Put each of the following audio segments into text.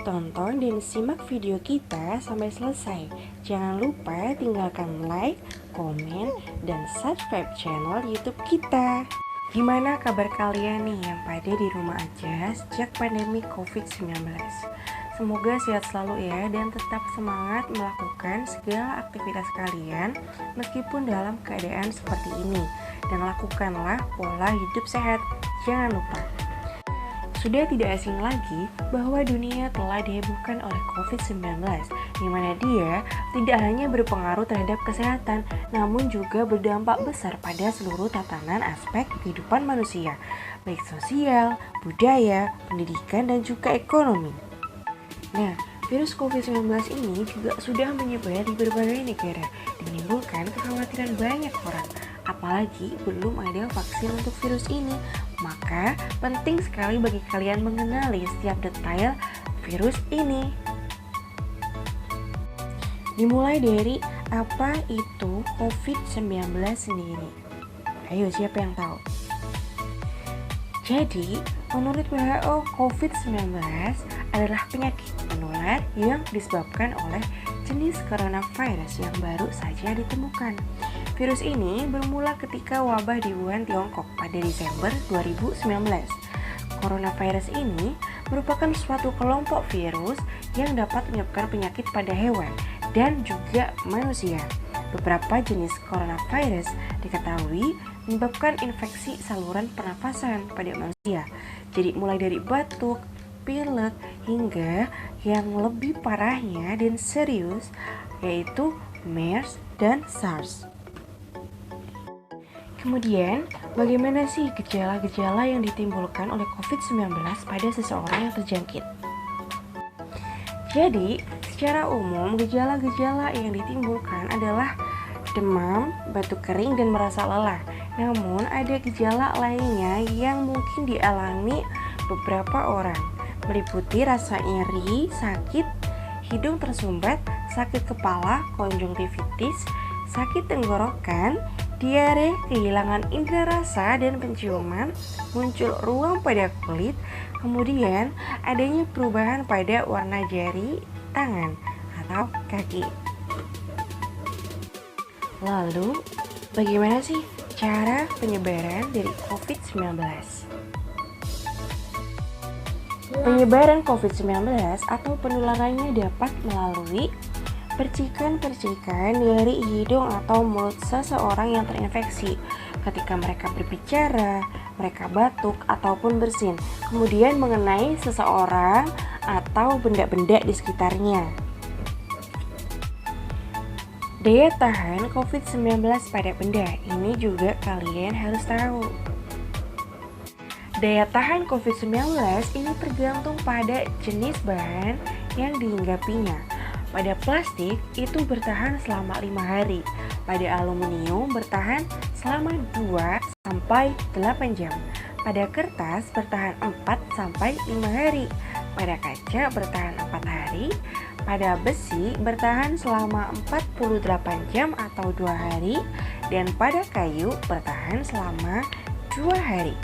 Tonton dan simak video kita sampai selesai. Jangan lupa tinggalkan like, komen, dan subscribe channel YouTube kita. Gimana kabar kalian nih yang pada di rumah aja sejak pandemi COVID-19? Semoga sehat selalu ya dan tetap semangat melakukan segala aktivitas kalian meskipun dalam keadaan seperti ini. Dan lakukanlah pola hidup sehat. Jangan lupa. Sudah tidak asing lagi bahwa dunia telah dihebohkan oleh COVID-19, di mana dia tidak hanya berpengaruh terhadap kesehatan, namun juga berdampak besar pada seluruh tatanan aspek kehidupan manusia, baik sosial, budaya, pendidikan, dan juga ekonomi. Nah, virus COVID-19 ini juga sudah menyebar di berbagai negara dan menimbulkan kekhawatiran banyak orang. Apalagi belum ada vaksin untuk virus ini, maka penting sekali bagi kalian mengenali setiap detail virus ini. Dimulai dari apa itu COVID-19 sendiri. Ayo, siapa yang tahu? Jadi, menurut WHO, COVID-19 adalah penyakit menular yang disebabkan oleh jenis coronavirus yang baru saja ditemukan. Virus ini bermula ketika wabah di Wuhan, Tiongkok pada Desember 2019. Coronavirus ini merupakan suatu kelompok virus yang dapat menyebabkan penyakit pada hewan dan juga manusia. Beberapa jenis coronavirus diketahui menyebabkan infeksi saluran pernafasan pada manusia. Jadi mulai dari batuk, pilek, hingga yang lebih parahnya dan serius yaitu MERS dan SARS. Kemudian, bagaimana sih gejala-gejala yang ditimbulkan oleh COVID-19 pada seseorang yang terjangkit? Jadi, secara umum gejala-gejala yang ditimbulkan adalah demam, batuk kering, dan merasa lelah. Namun, ada gejala lainnya yang mungkin dialami beberapa orang, meliputi rasa nyeri, sakit, hidung tersumbat, sakit kepala, konjungtivitis, sakit tenggorokan, diare, kehilangan indera rasa dan penciuman, muncul ruam pada kulit, kemudian adanya perubahan pada warna jari, tangan, atau kaki. Lalu, bagaimana sih cara penyebaran dari COVID-19? Penyebaran COVID-19 atau penularannya dapat melalui percikan-percikan dari hidung atau mulut seseorang yang terinfeksi ketika mereka berbicara, mereka batuk, ataupun bersin, kemudian mengenai seseorang atau benda-benda di sekitarnya. Daya tahan COVID-19 pada benda, ini juga kalian harus tahu. Daya tahan COVID-19 ini tergantung pada jenis bahan yang dihinggapinya. Pada plastik itu bertahan selama 5 hari, pada aluminium bertahan selama 2-8 jam, pada kertas bertahan 4-5 hari, pada kaca bertahan 4 hari, pada besi bertahan selama 48 jam atau 2 hari, dan pada kayu bertahan selama 2 hari.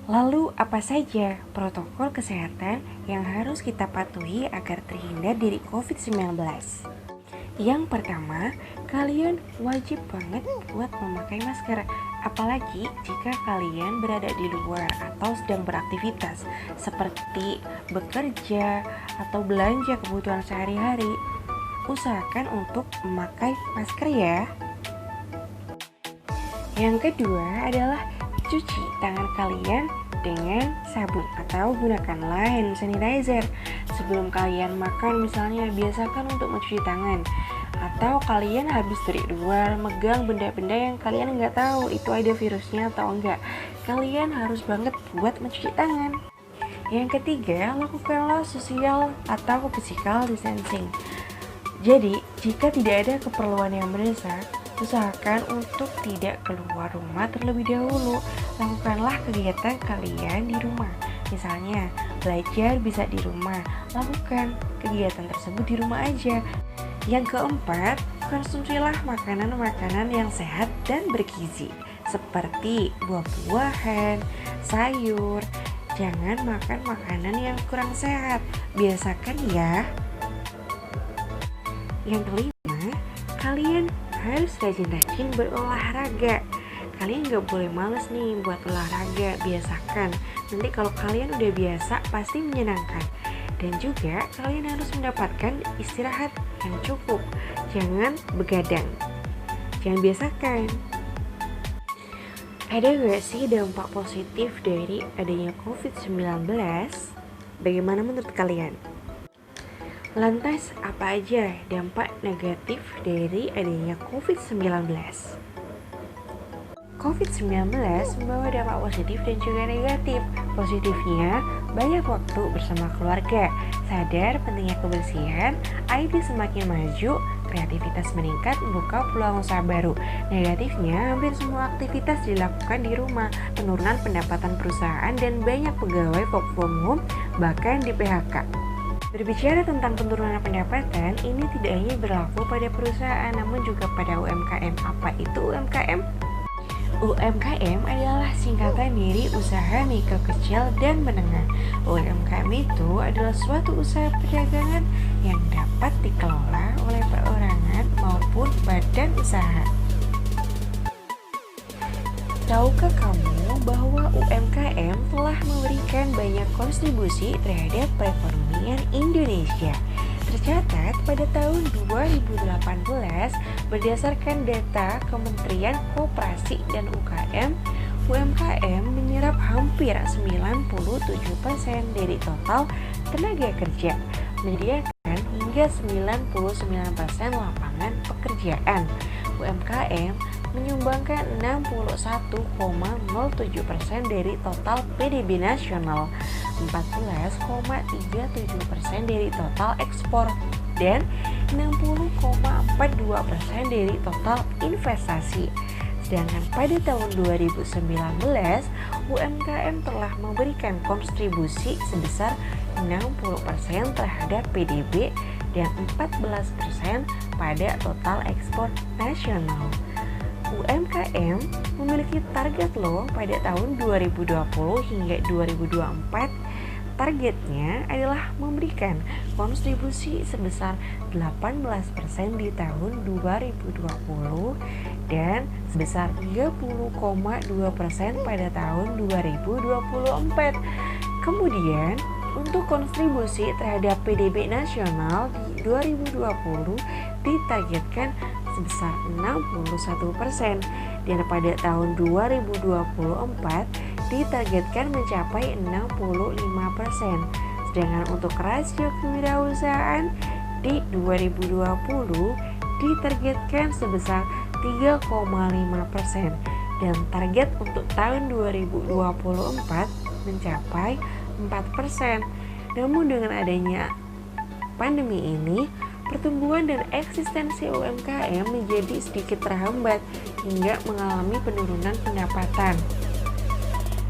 Lalu apa saja protokol kesehatan yang harus kita patuhi agar terhindar dari COVID-19? Yang pertama, kalian wajib banget buat memakai masker, apalagi jika kalian berada di luar atau sedang beraktivitas seperti bekerja atau belanja kebutuhan sehari-hari. Usahakan untuk memakai masker ya. Yang kedua adalah cuci tangan kalian dengan sabun atau gunakanlah hand sanitizer. Sebelum kalian makan misalnya, biasakan untuk mencuci tangan. Atau kalian habis dari luar megang benda-benda yang kalian nggak tahu itu ada virusnya atau enggak, kalian harus banget buat mencuci tangan. Yang ketiga, lakukanlah social atau physical distancing. Jadi, jika tidak ada keperluan yang mendesak, usahakan untuk tidak keluar rumah terlebih dahulu. Lakukanlah kegiatan kalian di rumah. Misalnya, belajar bisa di rumah. Lakukan kegiatan tersebut di rumah aja. Yang keempat, konsumsilah makanan-makanan yang sehat dan bergizi seperti buah-buahan, sayur, Jangan makan makanan yang kurang sehat, biasakan ya. Yang kelima, kalian harus rajin-rajin berolahraga. Kalian gak boleh males nih buat olahraga, biasakan. Nanti kalau kalian udah biasa pasti menyenangkan. Dan juga kalian harus mendapatkan istirahat yang cukup. Jangan begadang. Jangan biasakan. Ada gak sih dampak positif dari adanya COVID-19? Bagaimana menurut kalian? Lantas apa aja dampak negatif dari adanya COVID-19? COVID-19 membawa dampak positif dan juga negatif. Positifnya, banyak waktu bersama keluarga, sadar pentingnya kebersihan, IT semakin maju, kreativitas meningkat, membuka peluang usaha baru. Negatifnya, hampir semua aktivitas dilakukan di rumah, penurunan pendapatan perusahaan dan banyak pegawai work from home, bahkan di PHK. Berbicara tentang penurunan pendapatan, ini tidak hanya berlaku pada perusahaan, namun juga pada UMKM. Apa itu UMKM? UMKM adalah singkatan dari usaha mikro kecil dan menengah. UMKM itu adalah suatu usaha perdagangan yang dapat dikelola oleh perorangan maupun badan usaha. Tahukah kamu bahwa UMKM telah memberikan banyak kontribusi terhadap perekonomian Indonesia? Tercatat pada tahun 2018 berdasarkan data Kementerian Koperasi dan UMKM menyerap hampir 97% dari total tenaga kerja, menyediakan hingga 99% lapangan pekerjaan. UMKM menyumbangkan 61,07% dari total PDB nasional, 14,37% dari total ekspor, dan 60,42% dari total investasi. Sedangkan pada tahun 2019, UMKM telah memberikan kontribusi sebesar 60% terhadap PDB dan 14% pada total ekspor nasional. UMKM memiliki target loh pada tahun 2020 hingga 2024. Targetnya adalah memberikan kontribusi sebesar 18% di tahun 2020 dan sebesar 30,2% pada tahun 2024. Kemudian untuk kontribusi terhadap PDB nasional di 2020 ditargetkan sebesar 61% dan pada tahun 2024 ditargetkan mencapai 65%. Sedangkan untuk rasio kewirausahaan di 2020 ditargetkan sebesar 3,5% dan target untuk tahun 2024 mencapai 4%. Namun dengan adanya pandemi ini, pertumbuhan dan eksistensi UMKM menjadi sedikit terhambat hingga mengalami penurunan pendapatan.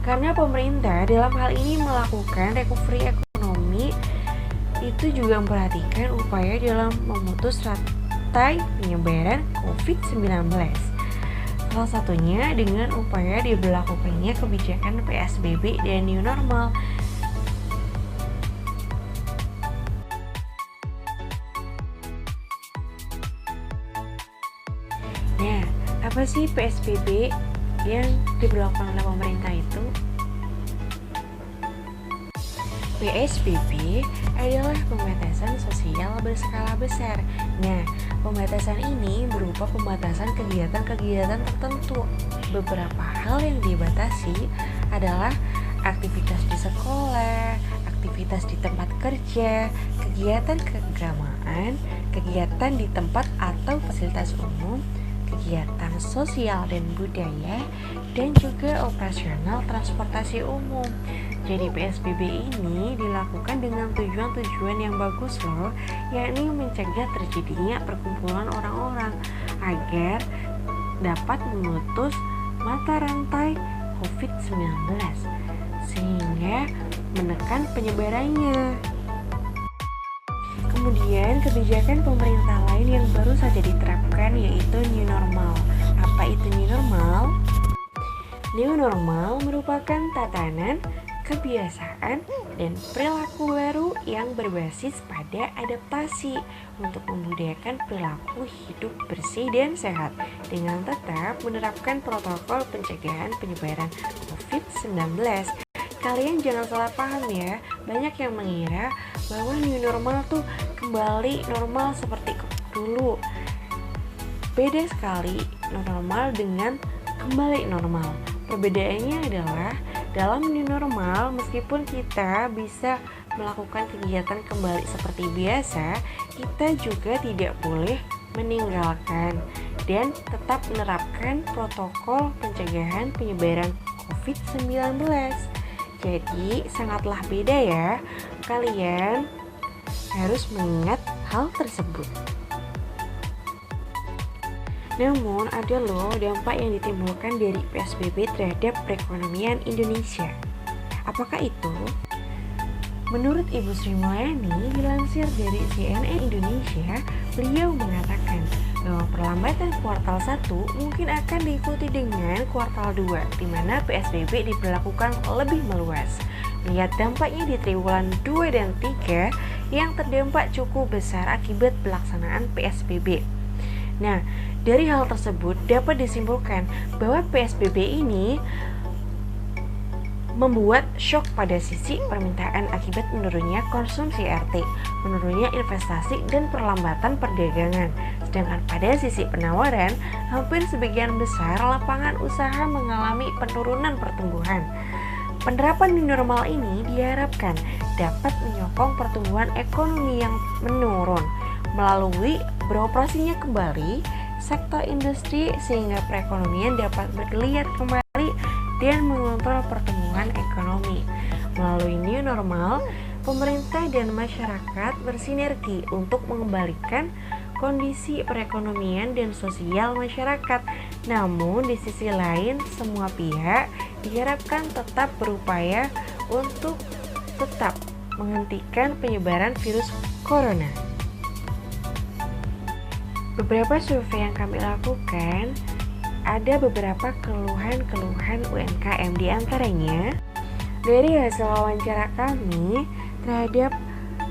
Karena pemerintah dalam hal ini melakukan recovery ekonomi, itu juga memperhatikan upaya dalam memutus rantai penyebaran COVID-19. Salah satunya dengan upaya diberlakukannya kebijakan PSBB dan New Normal. Nah, apa sih PSBB yang diberlakukan oleh pemerintah itu? PSBB adalah pembatasan sosial berskala besar. Nah, pembatasan ini berupa pembatasan kegiatan-kegiatan tertentu. Beberapa hal yang dibatasi adalah aktivitas di sekolah, aktivitas di tempat kerja, kegiatan keagamaan, kegiatan di tempat atau fasilitas umum, kegiatan sosial dan budaya, dan juga operasional transportasi umum. Jadi PSBB ini dilakukan dengan tujuan-tujuan yang bagus loh, yakni mencegah terjadinya perkumpulan orang-orang agar dapat memutus mata rantai COVID-19 sehingga menekan penyebarannya. Kemudian kebijakan pemerintah lain yang baru saja diterapkan yaitu New Normal. Apa itu New Normal? New Normal merupakan tatanan kebiasaan, dan perilaku baru yang berbasis pada adaptasi untuk membudayakan perilaku hidup bersih dan sehat dengan tetap menerapkan protokol pencegahan penyebaran COVID-19. Kalian jangan salah paham ya, banyak yang mengira bahwa new normal tuh kembali normal seperti dulu. Beda sekali new normal dengan kembali normal. Perbedaannya adalah dalam new normal, meskipun kita bisa melakukan kegiatan kembali seperti biasa, kita juga tidak boleh meninggalkan dan tetap menerapkan protokol pencegahan penyebaran COVID-19. Jadi sangatlah beda ya. Kalian harus mengingat hal tersebut. Namun ada loh dampak yang ditimbulkan dari PSBB terhadap perekonomian Indonesia. Apakah itu? Menurut Ibu Sri Mulyani, dilansir dari CNN Indonesia, beliau mengatakan bahwa perlambatan kuartal 1 mungkin akan diikuti dengan kuartal 2, di mana PSBB diberlakukan lebih meluas. Melihat dampaknya di triwulan 2 dan 3 yang terdampak cukup besar akibat pelaksanaan PSBB. Nah, dari hal tersebut dapat disimpulkan bahwa PSBB ini membuat shock pada sisi permintaan akibat menurunnya konsumsi RT, menurunnya investasi dan perlambatan perdagangan. Sedangkan pada sisi penawaran, hampir sebagian besar lapangan usaha mengalami penurunan pertumbuhan. Penerapan new normal ini diharapkan dapat menyokong pertumbuhan ekonomi yang menurun melalui beroperasinya kembali sektor industri sehingga perekonomian dapat bergeliat kembali dan mengontrol pertumbuhan ekonomi. Melalui new normal, pemerintah dan masyarakat bersinergi untuk mengembalikan kondisi perekonomian dan sosial masyarakat. Namun di sisi lain, semua pihak diharapkan tetap berupaya untuk tetap menghentikan penyebaran virus corona. Beberapa survei yang kami lakukan, ada beberapa keluhan-keluhan UMKM, di antaranya dari hasil wawancara kami terhadap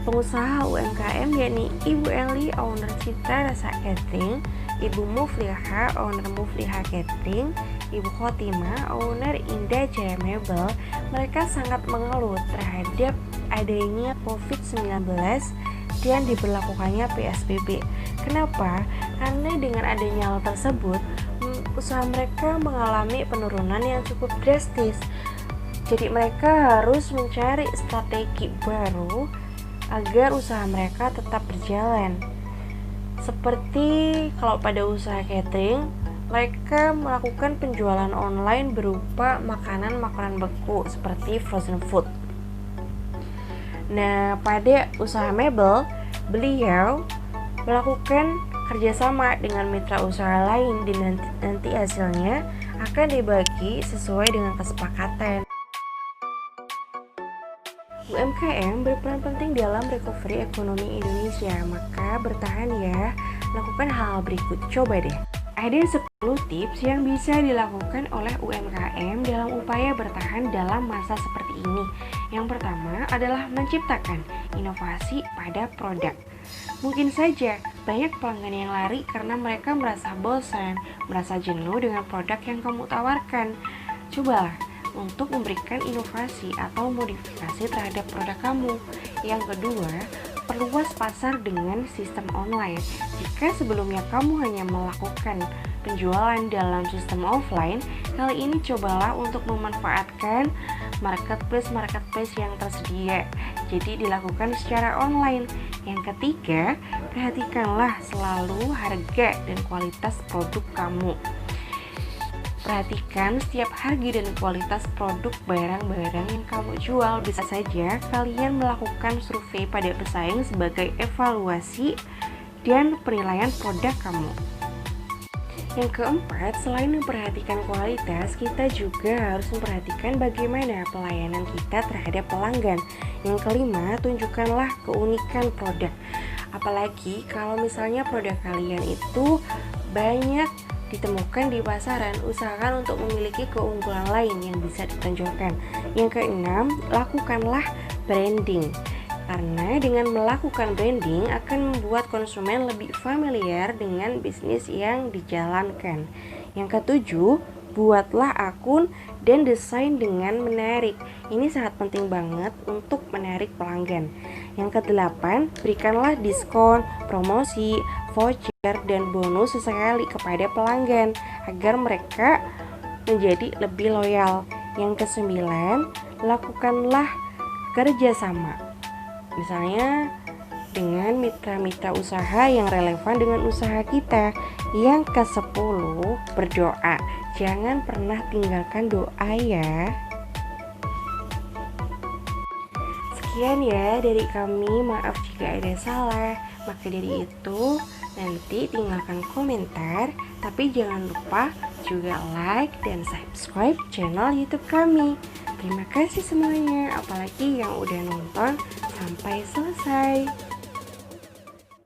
pengusaha UMKM, yakni Ibu Eli, owner Citra Rasa Catering, Ibu Mufliha, owner Mufliha Catering, Ibu Khotimah, owner Indah Jaya Mebel. Mereka sangat mengeluh terhadap adanya COVID-19 dan diberlakukannya PSBB. Kenapa? Karena dengan adanya hal tersebut, usaha mereka mengalami penurunan yang cukup drastis. Jadi mereka harus mencari strategi baru agar usaha mereka tetap berjalan. Seperti kalau pada usaha catering, mereka melakukan penjualan online berupa makanan-makanan beku seperti frozen food. Nah, pada usaha mebel, beliau melakukan kerjasama dengan mitra usaha lain dan nanti hasilnya akan dibagi sesuai dengan kesepakatan. UMKM berperan penting dalam recovery ekonomi Indonesia, maka bertahan ya, lakukan hal berikut, coba deh. Ada 10 tips yang bisa dilakukan oleh UMKM dalam upaya bertahan dalam masa seperti ini. Yang pertama adalah menciptakan inovasi pada produk. Mungkin saja banyak pelanggan yang lari karena mereka merasa bosan, merasa jenuh dengan produk yang kamu tawarkan. Cobalah untuk memberikan inovasi atau modifikasi terhadap produk kamu. Yang kedua, perluas pasar dengan sistem online. Jika sebelumnya kamu hanya melakukan penjualan dalam sistem offline, kali ini cobalah untuk memanfaatkan marketplace yang tersedia. Jadi dilakukan secara online. Yang ketiga, perhatikanlah selalu harga dan kualitas produk kamu. Perhatikan setiap harga dan kualitas produk barang-barang yang kamu jual. Bisa saja kalian melakukan survei pada pesaing sebagai evaluasi dan penilaian produk kamu. Yang keempat, selain memperhatikan kualitas, kita juga harus memperhatikan bagaimana pelayanan kita terhadap pelanggan. Yang kelima, tunjukkanlah keunikan produk. Apalagi kalau misalnya produk kalian itu banyak ditemukan di pasaran, usahakan untuk memiliki keunggulan lain yang bisa ditonjolkan. Yang keenam, lakukanlah branding. Karena dengan melakukan branding akan membuat konsumen lebih familiar dengan bisnis yang dijalankan. Yang ketujuh, buatlah akun dan desain dengan menarik. Ini sangat penting banget untuk menarik pelanggan. Yang kedelapan, berikanlah diskon, promosi, voucher, dan bonus sesekali kepada pelanggan agar mereka menjadi lebih loyal. Yang kesembilan, lakukanlah kerjasama. Misalnya dengan mitra-mitra usaha yang relevan dengan usaha kita. Yang ke-10, berdoa. Jangan pernah tinggalkan doa ya. Sekian ya dari kami, maaf jika ada salah. Maka dari itu nanti tinggalkan komentar, tapi jangan lupa juga like dan subscribe channel YouTube kami. Terima kasih semuanya, apalagi yang udah nonton sampai selesai.